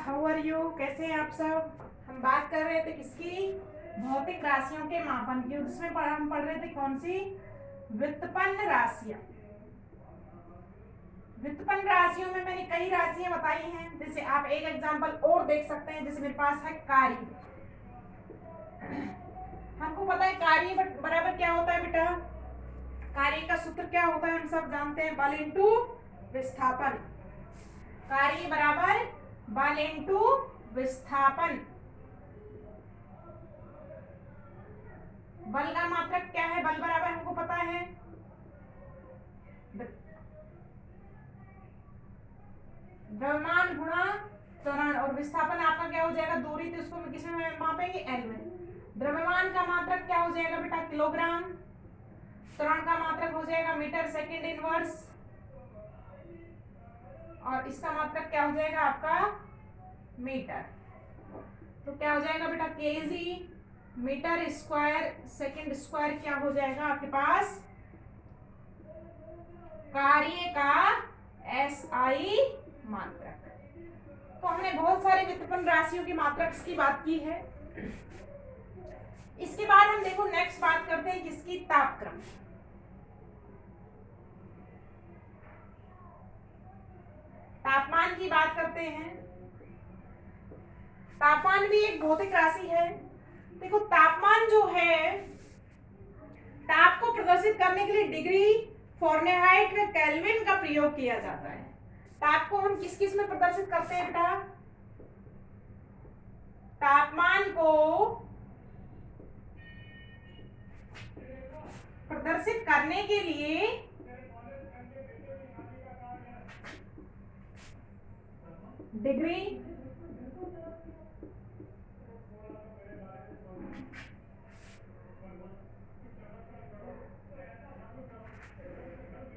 How are you, कैसे हैं आप सब। हम बात कर रहे थे किसकी, भौतिक राशियों के मापन की। जिसमें हम पढ़ रहे थे कौन सी, व्युत्पन्न राशियां। व्युत्पन्न राशियों में मैंने कई राशियां बताई हैं। जैसे आप एक एग्जांपल और देख सकते हैं, जैसे मेरे पास है कार्य। हमको पता है कार्य बराबर क्या होता है बेटा, कार्य का सूत्र क्या होता है हम सब जानते हैं, बल इंटू विस्थापन। कार्य बराबर बल इंटू विस्थापन। बल का मात्रक क्या है, बल बराबर हमको पता है द्रव्यमान गुणा त्वरण, और विस्थापन आपका क्या हो जाएगा, दूरी, तो इसको किसमें मापेंगे, एल में। द्रव्यमान का मात्रक क्या हो जाएगा बेटा, किलोग्राम। त्वरण का मात्रक हो जाएगा मीटर सेकंड इनवर्स, और इसका मात्रक क्या हो जाएगा आपका मीटर। तो क्या हो जाएगा बेटा, KG metre square second square क्या हो जाएगा आपके पास, कार्य का एसआई मात्रक। तो हमने बहुत सारे व्युत्पन्न राशियों की मात्रक की बात की है। इसके बाद हम देखो नेक्स्ट बात करते हैं किसकी, तापक्रम। तापमान की बात करते हैं। तापमान भी एक भौतिक राशि है। देखो तापमान जो है, ताप को प्रदर्शित करने के लिए डिग्री, फ़ारेनहाइट व केल्विन का प्रयोग किया जाता है। ताप को हम किस किस में प्रदर्शित करते हैं बेटा, तापमान को प्रदर्शित करने के लिए डिग्री,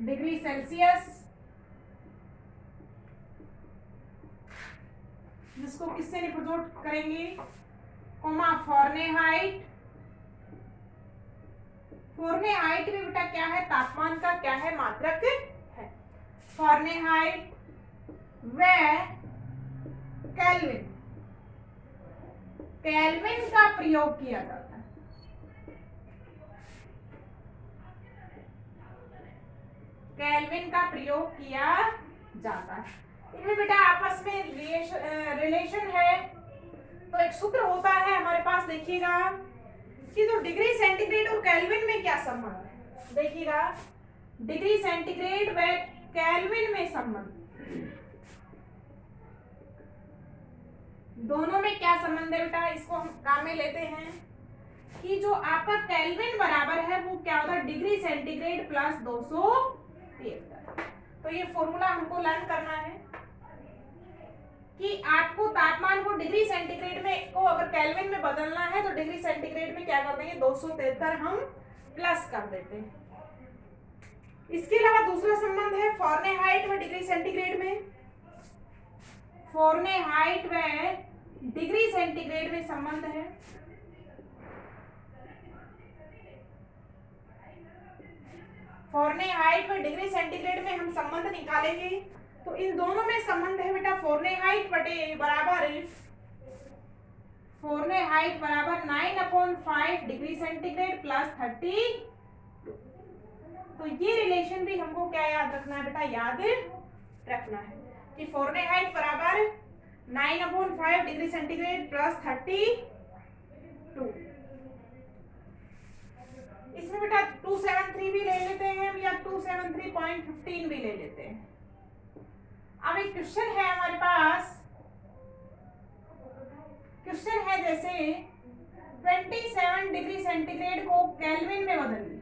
डिग्री सेल्सियस, जिसको किससे रिप्रेजेंट करेंगे, कोमा फ़ारेनहाइट। फ़ारेनहाइट में बेटा क्या है, तापमान का क्या है, मात्रक है। फ़ारेनहाइट व केल्विन, केल्विन का प्रयोग किया जाता है। केल्विन का प्रयोग किया जाता है। इनमें बेटा आपस में रिलेशन है। तो एक सूत्र होता है हमारे पास, देखिएगा कि जो डिग्री सेंटीग्रेड और केल्विन में क्या संबंध है। देखिएगा डिग्री सेंटीग्रेड व केल्विन में संबंध, दोनों में क्या संबंध है बेटा, इसको हम काम में लेते हैं कि जो आपका केल्विन बराबर है वो क्या होता है, डिग्री सेंटीग्रेड प्लस 273। तो ये फॉर्मूला हमको लर्न करना है कि आपको तापमान को डिग्री सेंटीग्रेड में को अगर केल्विन में बदलना है तो डिग्री सेंटीग्रेड में क्या कर देंगे, 273 हम प्लस कर देते हैं। इसके अलावा दूसरा संबंध है फ़ारेनहाइट व डिग्री सेंटीग्रेड में। फ़ारेनहाइट व डिग्री सेंटीग्रेड में संबंध है। फ़ारेनहाइट व डिग्री सेंटीग्रेड में हम संबंध निकालेंगे तो इन दोनों में संबंध है बेटा, फ़ारेनहाइट बराबर 9/5 डिग्री सेंटीग्रेड प्लस 30। तो ये रिलेशन भी हमको क्या याद रखना है बेटा, याद रखना है कि फ़ारेनहाइट बराबर 9/5 डिग्री सेंटीग्रेड प्लस 32। इसमें बेटा 273 भी ले लेते हैं हम, या 273.15 भी ले लेते हैं। अब एक क्वेश्चन है हमारे पास, क्वेश्चन है जैसे 27 डिग्री सेंटीग्रेड को केल्विन में बदलिए।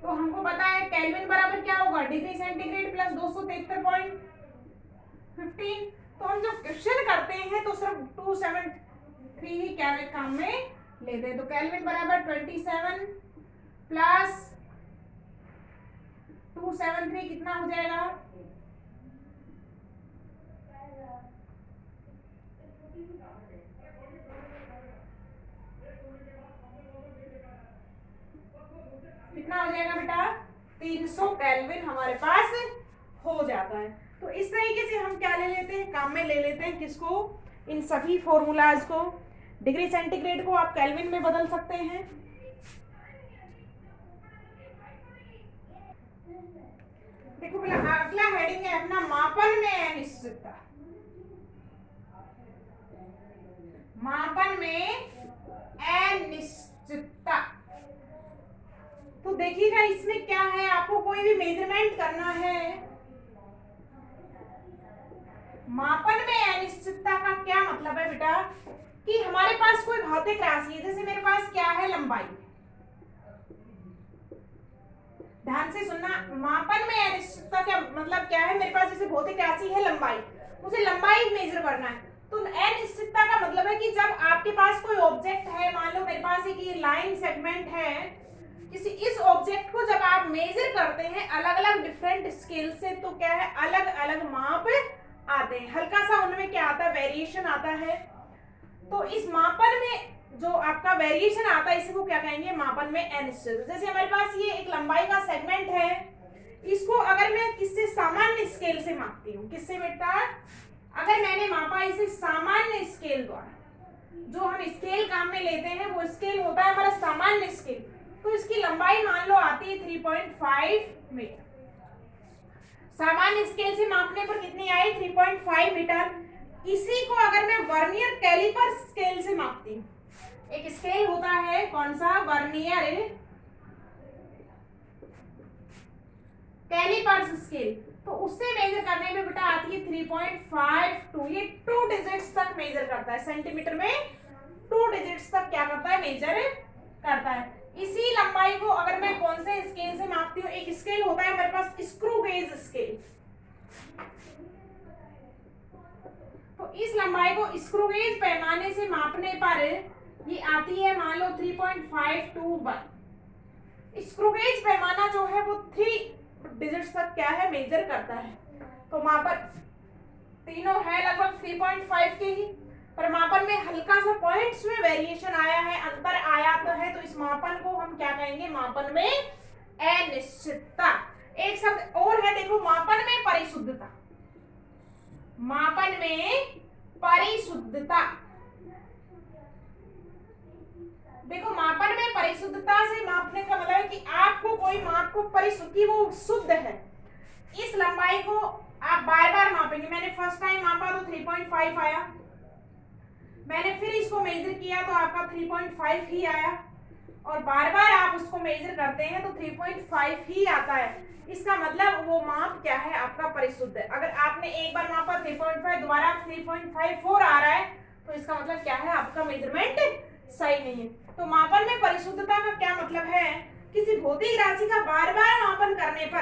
तो हमको पता है केल्विन बराबर क्या होगा, डिग्री सेंटीग्रेड प्लस 273.15। तो हम जब क्वेश्चन करते हैं तो सिर्फ 273 ही क्या काम में लेते हैं। तो केल्विन बराबर 27 प्लस 273 कितना हो जाएगा, कितना हो जाएगा बेटा, 300 केल्विन हमारे पास हो जाता है। तो इस तरीके से हम क्या ले लेते हैं, काम में ले लेते हैं किसको, इन सभी फॉर्मूलाज को। डिग्री सेंटीग्रेड को आप केल्विन में बदल सकते हैं। देखो अगला हेडिंग है अपना मापन में अनिश्चितता। मापन में अनिश्चितता, तो देखिएगा इसमें क्या है, आपको कोई भी मेजरमेंट करना है। मापन में अनिश्चितता का क्या मतलब है बेटा, कि हमारे पास कोई भौतिक राशि है, जैसे मेरे पास क्या है, लंबाई। ध्यान से सुनना, मापन में अनिश्चितता क्या मतलब क्या है, मेरे पास जैसे भौतिक राशि है लंबाई, मुझे लंबाई मेजर करना है। तो अनिश्चितता का मतलब है कि जब आपके पास कोई ऑब्जेक्ट है, मान लो मेरे पास एक ये लाइन सेगमेंट है, किसी इस ऑब्जेक्ट को जब आप मेजर करते हैं अलग अलग डिफरेंट स्केल से, तो क्या है, अलग अलग माप आते हैं, हल्का सा उनमें क्या आता है, वेरिएशन आता है। तो इस मापन में जो आपका वेरिएशन आता है, इसको क्या कहेंगे, मापन में अनिश्चित। जैसे हमारे पास ये एक लंबाई का सेगमेंट है, इसको अगर मैं किससे, सामान्य स्केल से मापती हूँ, किससे बेटा, अगर मैंने मापा इसे सामान्य स्केल द्वारा, जो हम स्केल काम में लेते हैं वो स्केल होता है हमारा सामान्य स्केल, तो इसकी लंबाई मान लो आती है 3.5 मीटर। सामान्य स्केल से मापने पर कितनी आई, 3.5 मीटर। इसी को अगर मैं वर्नियर कैलिपर स्केल से मापती हूँ, एक स्केल होता है कौन सा, वर्नियर कैलिपर्स स्केल, तो उससे मेजर करने में बेटा आती है 3.52। ये 2 डिजिट्स तक मेजर करता है, सेंटीमीटर में 2 डिजिट्स तक क्या करता है, मेजर करता है। इसी लंबाई को अगर मैं कौन से स्केल से मापती हूँ, एक स्केल होता है हमारे पास स्क्रू गेज स्केल, तो इस लंबाई को स्क्रू गेज पैमाने से मापने पर ये आती है मान लो 3.521। स्क्रू गेज पैमाना जो है वो 3 डिजिट्स तक क्या है, मेजर करता है। तो मापन तीनों है लगभग 3.5 के ही, पर मापन में हल्का सा पॉइंट्स में वेरिएशन आया है, अंतर आया तो है, तो इस मापन को हम क्या कहेंगे, मापन में अनिश्चितता। एक शब्द और है, देखो मापन में परिशुद्धता। मापन में परिशुद्धता, देखो मापन में परिशुद्धता से मापने का मतलब है कि आपको कोई माप को परिशुद्धि, वो शुद्ध है। इस लंबाई को आप बार बार मापेंगे, मैंने फर्स्ट टाइम मापा तो 3.5 आया, मैंने फिर इसको मेजर किया तो आपका 3.5 ही आया, और बार बार आप उसको मेजर करते हैं तो 3.5 ही आता है। इसका मतलब वो माप क्या है, आपका परिशुद्ध है। अगर आपने एक बार मापा 3.5, दोबारा 3.54 आ रहा है, तो इसका मतलब क्या है, आपका मेजरमेंट सही नहीं है। तो मापन में परिशुद्धता का क्या मतलब है, किसी भौतिक राशि का बार बार मापन करने पर,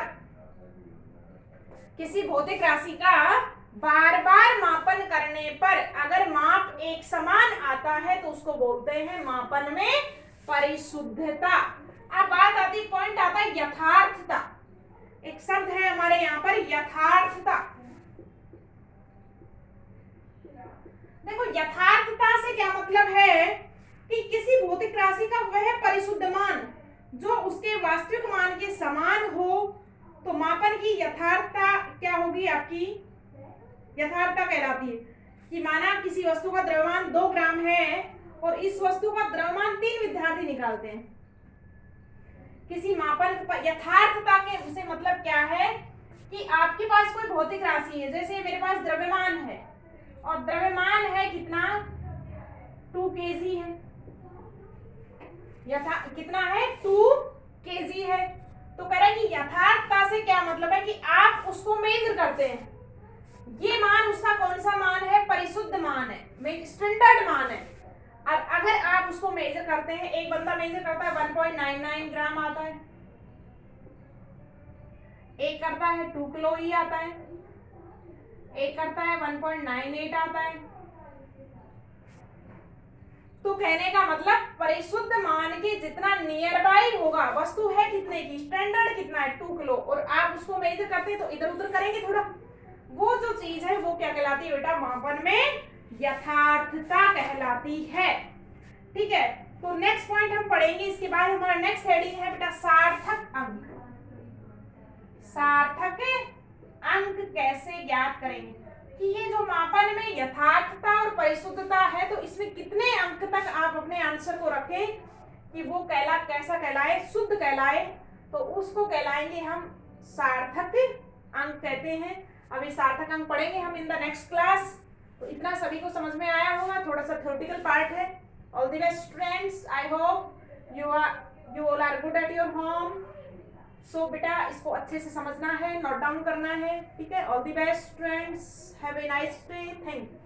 किसी भौतिक राशि का बार बार मापन करने पर अगर माप एक समान आता है तो उसको बोलते हैं मापन में परिशुद्धता। अब बात आती, पॉइंट आता है यथार्थता। एक शब्द है हमारे यहाँ पर यथार्थता। देखो यथार्थता से क्या मतलब है कि किसी भौतिक राशि का वह परिशुद्ध मान जो उसके वास्तविक मान के समान हो, तो मापन की यथार्थता क्या होगी, आपकी यथार्थता कहलाती है। कि माना किसी वस्तु का द्रव्यमान 2 ग्राम है और इस वस्तु का द्रव्यमान 3 विद्यार्थी निकालते हैं। किसी मापन यथार्थता के से मतलब क्या है कि आपके पास कोई भौतिक राशि है, जैसे मेरे पास द्रव्यमान है और द्रव्यमान है कितना, 2 kg है, कितना है, 2 kg है। तो कह रहा है कि यथार्थता से क्या मतलब है कि आप उसको मेजर करते हैं, ये मान उसका कौन सा मान है, परिशुद्ध मान है, स्टैंडर्ड मान है। और अगर आप उसको मेजर करते हैं, एक बंदा मेजर करता है 1.99 ग्राम आता है, एक करता है 2 किलो ही आता है, एक करता है 1.98 आता है। तो कहने का मतलब परिशुद्ध मान के जितना नियर बाई होगा, वस्तु है कितने की, स्टैंडर्ड कितना है 2 किलो, और आप उसको मेजर करते हैं तो इधर उधर करेंगे थोड़ा, वो जो चीज है वो क्या कहलाती है बेटा, मापन में यथार्थता कहलाती है। ठीक है, तो नेक्स्ट पॉइंट हम पढ़ेंगे, इसके बाद हमारा नेक्स्ट हेडिंग है बेटा सार्थक अंक। सार्थक अंक कैसे ज्ञात करेंगे कि ये जो मापन में यथार्थता और परिशुद्धता है, तो इसमें कितने अंक तक आप अपने आंसर को रखें कि वो कैसा कहलाए, शुद्ध कहलाए, तो उसको कहलाएंगे हम सार्थक अंक कहते हैं। अभी सार्थक अंक पढ़ेंगे हम इन द नेक्स्ट क्लास। तो इतना सभी को समझ में आया होगा, थोड़ा सा थ्योरेटिकल पार्ट है। All the best students, I hope you all are good at your home. So बेटा इसको अच्छे से समझना है, नोट डाउन करना है, ठीक है। All the best students, have a nice day, thank you.